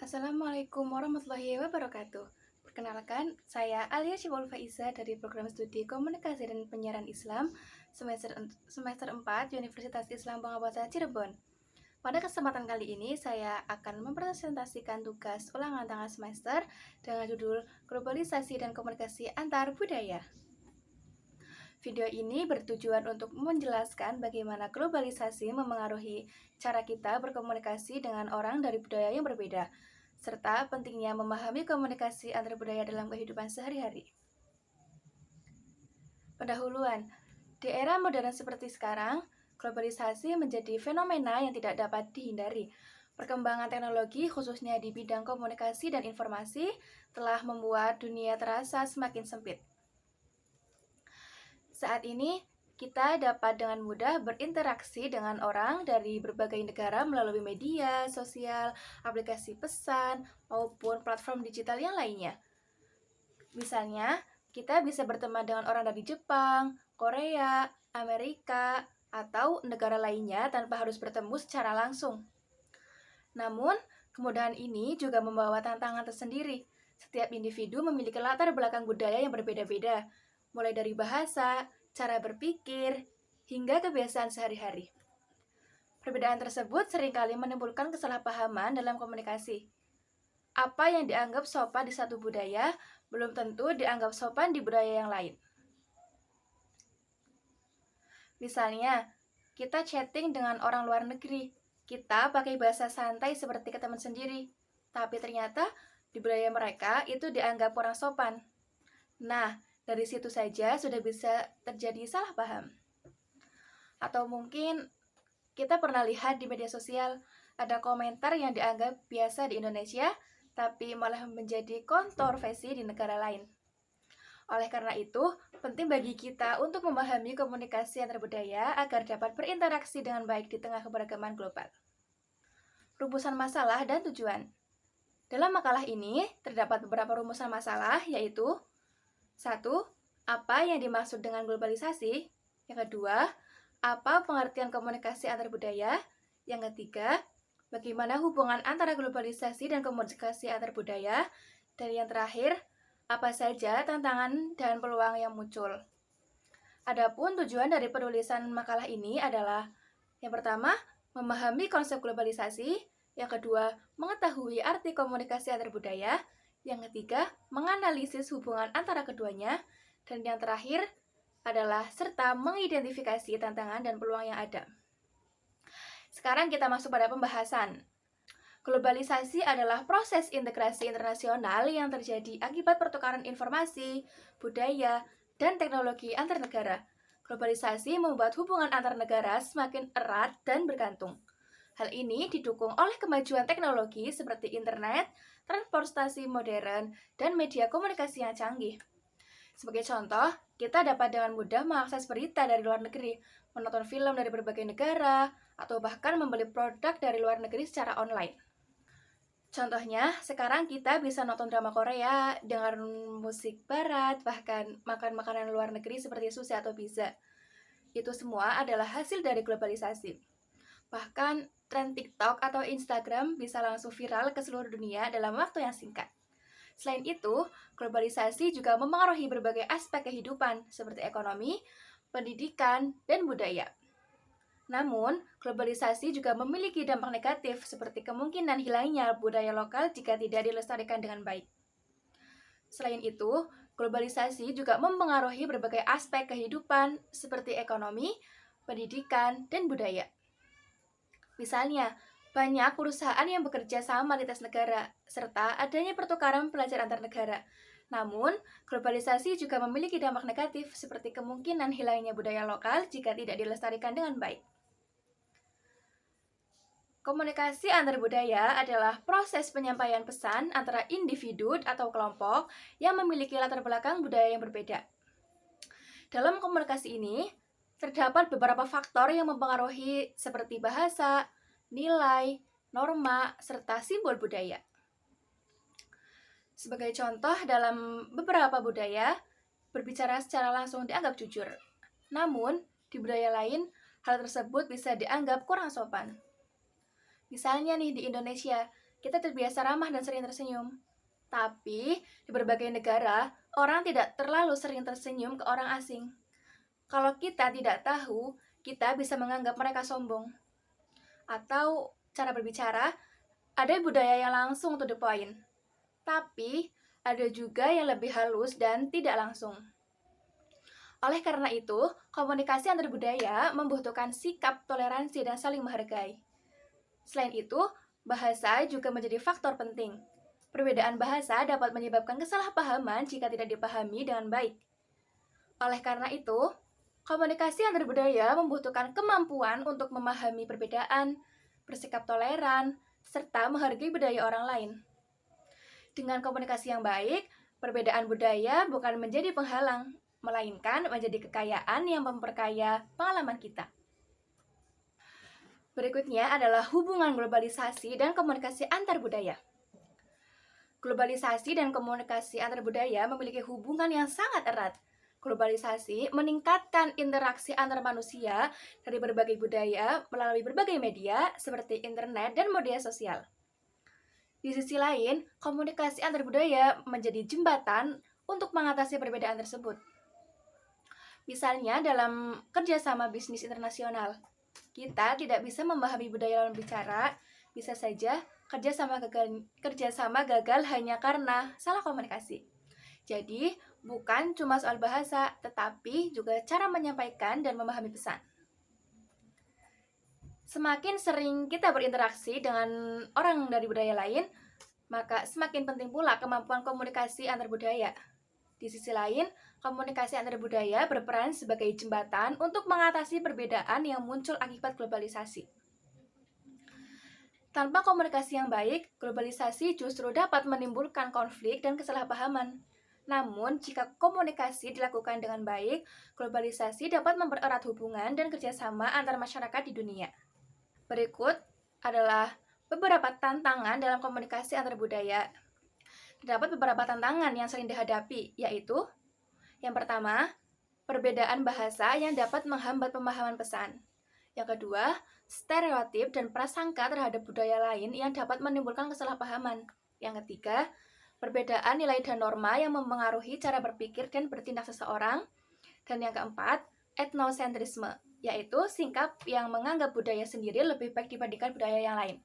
Assalamualaikum warahmatullahi wabarakatuh. Perkenalkan, saya Alia Syibul Faiza dari Program Studi Komunikasi dan Penyiaran Islam semester 4 Universitas Islam Bangabasa Cirebon. Pada kesempatan kali ini, saya akan mempresentasikan tugas ulangan tengah semester dengan judul Globalisasi dan Komunikasi Antar Budaya. Video ini bertujuan untuk menjelaskan bagaimana globalisasi memengaruhi cara kita berkomunikasi dengan orang dari budaya yang berbeda, serta pentingnya memahami komunikasi antar budaya dalam kehidupan sehari-hari. Pendahuluan, di era modern seperti sekarang, globalisasi menjadi fenomena yang tidak dapat dihindari. Perkembangan teknologi, khususnya di bidang komunikasi dan informasi, telah membuat dunia terasa semakin sempit. Saat ini, kita dapat dengan mudah berinteraksi dengan orang dari berbagai negara melalui media sosial, aplikasi pesan, maupun platform digital yang lainnya. Misalnya, kita bisa berteman dengan orang dari Jepang, Korea, Amerika, atau negara lainnya tanpa harus bertemu secara langsung. Namun, kemudahan ini juga membawa tantangan tersendiri. Setiap individu memiliki latar belakang budaya yang berbeda-beda, mulai dari bahasa, cara berpikir, hingga kebiasaan sehari-hari. Perbedaan tersebut seringkali menimbulkan kesalahpahaman dalam komunikasi. Apa yang dianggap sopan di satu budaya belum tentu dianggap sopan di budaya yang lain. Misalnya, kita chatting dengan orang luar negeri, kita pakai bahasa santai seperti ke teman sendiri, tapi ternyata di budaya mereka itu dianggap kurang sopan. Nah, dari situ saja sudah bisa terjadi salah paham. Atau mungkin kita pernah lihat di media sosial ada komentar yang dianggap biasa di Indonesia, tapi malah menjadi kontroversi di negara lain. Oleh karena itu, penting bagi kita untuk memahami komunikasi antar budaya agar dapat berinteraksi dengan baik di tengah keberagaman global. Rumusan masalah dan tujuan. Dalam makalah ini terdapat beberapa rumusan masalah, yaitu 1. Apa yang dimaksud dengan globalisasi? Yang kedua, apa pengertian komunikasi antar budaya? Yang ketiga, bagaimana hubungan antara globalisasi dan komunikasi antar budaya? Dan yang terakhir, apa saja tantangan dan peluang yang muncul? Adapun tujuan dari penulisan makalah ini adalah yang pertama, memahami konsep globalisasi, yang kedua, mengetahui arti komunikasi antar budaya, yang ketiga, menganalisis hubungan antara keduanya, dan yang terakhir adalah serta mengidentifikasi tantangan dan peluang yang ada. Sekarang kita masuk pada pembahasan. Globalisasi adalah proses integrasi internasional yang terjadi akibat pertukaran informasi, budaya, dan teknologi antar negara. Globalisasi membuat hubungan antar negara semakin erat dan bergantung. Hal ini didukung oleh kemajuan teknologi seperti internet, transportasi modern, dan media komunikasi yang canggih. Sebagai contoh, kita dapat dengan mudah mengakses berita dari luar negeri, menonton film dari berbagai negara, atau bahkan membeli produk dari luar negeri secara online. Contohnya, sekarang kita bisa nonton drama Korea, dengar musik barat, bahkan makan makanan luar negeri seperti sushi atau pizza. Itu semua adalah hasil dari globalisasi. Bahkan, tren TikTok atau Instagram bisa langsung viral ke seluruh dunia dalam waktu yang singkat. Selain itu, globalisasi juga memengaruhi berbagai aspek kehidupan seperti ekonomi, pendidikan, dan budaya. Namun, globalisasi juga memiliki dampak negatif seperti kemungkinan hilangnya budaya lokal jika tidak dilestarikan dengan baik. Selain itu, globalisasi juga mempengaruhi berbagai aspek kehidupan seperti ekonomi, pendidikan, dan budaya. Misalnya, banyak perusahaan yang bekerja sama lintas negara, serta adanya pertukaran pelajar antar negara. Namun, globalisasi juga memiliki dampak negatif seperti kemungkinan hilangnya budaya lokal jika tidak dilestarikan dengan baik. Komunikasi antar budaya adalah proses penyampaian pesan antara individu atau kelompok yang memiliki latar belakang budaya yang berbeda. Dalam komunikasi ini, terdapat beberapa faktor yang mempengaruhi seperti bahasa, nilai, norma, serta simbol budaya. Sebagai contoh, dalam beberapa budaya, berbicara secara langsung dianggap jujur. Namun, di budaya lain, hal tersebut bisa dianggap kurang sopan. Misalnya nih di Indonesia, kita terbiasa ramah dan sering tersenyum. Tapi, di berbagai negara, orang tidak terlalu sering tersenyum ke orang asing. Kalau kita tidak tahu, kita bisa menganggap mereka sombong. Atau, cara berbicara, ada budaya yang langsung to the point. Tapi, ada juga yang lebih halus dan tidak langsung. Oleh karena itu, komunikasi antar budaya membutuhkan sikap toleransi dan saling menghargai. Selain itu, bahasa juga menjadi faktor penting. Perbedaan bahasa dapat menyebabkan kesalahpahaman jika tidak dipahami dengan baik. Oleh karena itu, komunikasi antar budaya membutuhkan kemampuan untuk memahami perbedaan, bersikap toleran, serta menghargai budaya orang lain. Dengan komunikasi yang baik, perbedaan budaya bukan menjadi penghalang, melainkan menjadi kekayaan yang memperkaya pengalaman kita. Berikutnya adalah hubungan globalisasi dan komunikasi antar budaya. Globalisasi dan komunikasi antar budaya memiliki hubungan yang sangat erat. Globalisasi meningkatkan interaksi antar manusia dari berbagai budaya melalui berbagai media seperti internet dan media sosial. Di sisi lain, komunikasi antar budaya menjadi jembatan untuk mengatasi perbedaan tersebut. Misalnya dalam kerjasama bisnis internasional, kita tidak bisa memahami budaya lawan bicara, bisa saja kerjasama gagal hanya karena salah komunikasi. Jadi, bukan cuma soal bahasa, tetapi juga cara menyampaikan dan memahami pesan. Semakin sering kita berinteraksi dengan orang dari budaya lain, maka semakin penting pula kemampuan komunikasi antar budaya. Di sisi lain, komunikasi antar budaya berperan sebagai jembatan untuk mengatasi perbedaan yang muncul akibat globalisasi. Tanpa komunikasi yang baik, globalisasi justru dapat menimbulkan konflik dan kesalahpahaman. Namun, jika komunikasi dilakukan dengan baik, globalisasi dapat mempererat hubungan dan kerjasama antar masyarakat di dunia. Berikut adalah beberapa tantangan dalam komunikasi antar budaya. Terdapat beberapa tantangan yang sering dihadapi, yaitu yang pertama, perbedaan bahasa yang dapat menghambat pemahaman pesan. Yang kedua, stereotip dan prasangka terhadap budaya lain yang dapat menimbulkan kesalahpahaman. Yang ketiga, perbedaan nilai dan norma yang mempengaruhi cara berpikir dan bertindak seseorang. Dan yang keempat, etnosentrisme, yaitu sikap yang menganggap budaya sendiri lebih baik dibandingkan budaya yang lain.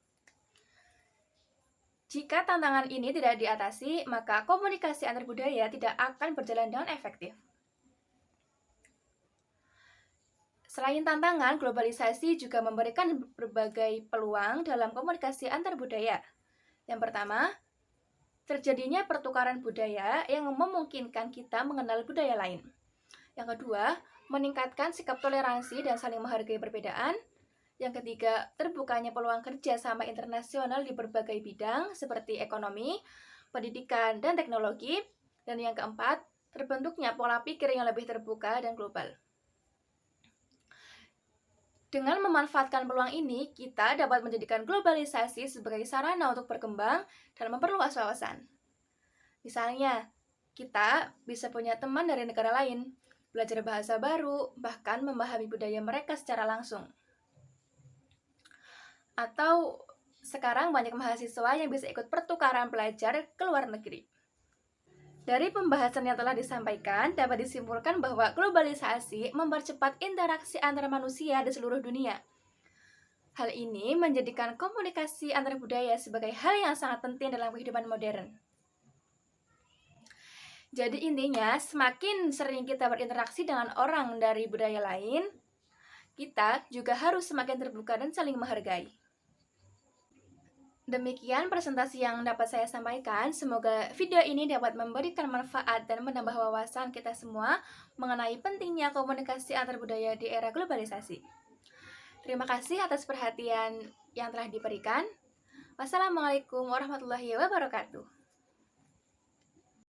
Jika tantangan ini tidak diatasi, maka komunikasi antar budaya tidak akan berjalan dengan efektif. Selain tantangan, globalisasi juga memberikan berbagai peluang dalam komunikasi antar budaya. Yang pertama, terjadinya pertukaran budaya yang memungkinkan kita mengenal budaya lain. Yang kedua, meningkatkan sikap toleransi dan saling menghargai perbedaan. Yang ketiga, terbukanya peluang kerja sama internasional di berbagai bidang seperti ekonomi, pendidikan, dan teknologi. Dan yang keempat, terbentuknya pola pikir yang lebih terbuka dan global. Dengan memanfaatkan peluang ini, kita dapat menjadikan globalisasi sebagai sarana untuk berkembang dan memperluas wawasan. Misalnya, kita bisa punya teman dari negara lain, belajar bahasa baru, bahkan memahami budaya mereka secara langsung. Atau sekarang banyak mahasiswa yang bisa ikut pertukaran pelajar ke luar negeri. Dari pembahasan yang telah disampaikan, dapat disimpulkan bahwa globalisasi mempercepat interaksi antar manusia di seluruh dunia. Hal ini menjadikan komunikasi antar budaya sebagai hal yang sangat penting dalam kehidupan modern. Jadi intinya, semakin sering kita berinteraksi dengan orang dari budaya lain, kita juga harus semakin terbuka dan saling menghargai. Demikian presentasi yang dapat saya sampaikan. Semoga video ini dapat memberikan manfaat dan menambah wawasan kita semua mengenai pentingnya komunikasi antar budaya di era globalisasi. Terima kasih atas perhatian yang telah diberikan. Wassalamualaikum warahmatullahi wabarakatuh.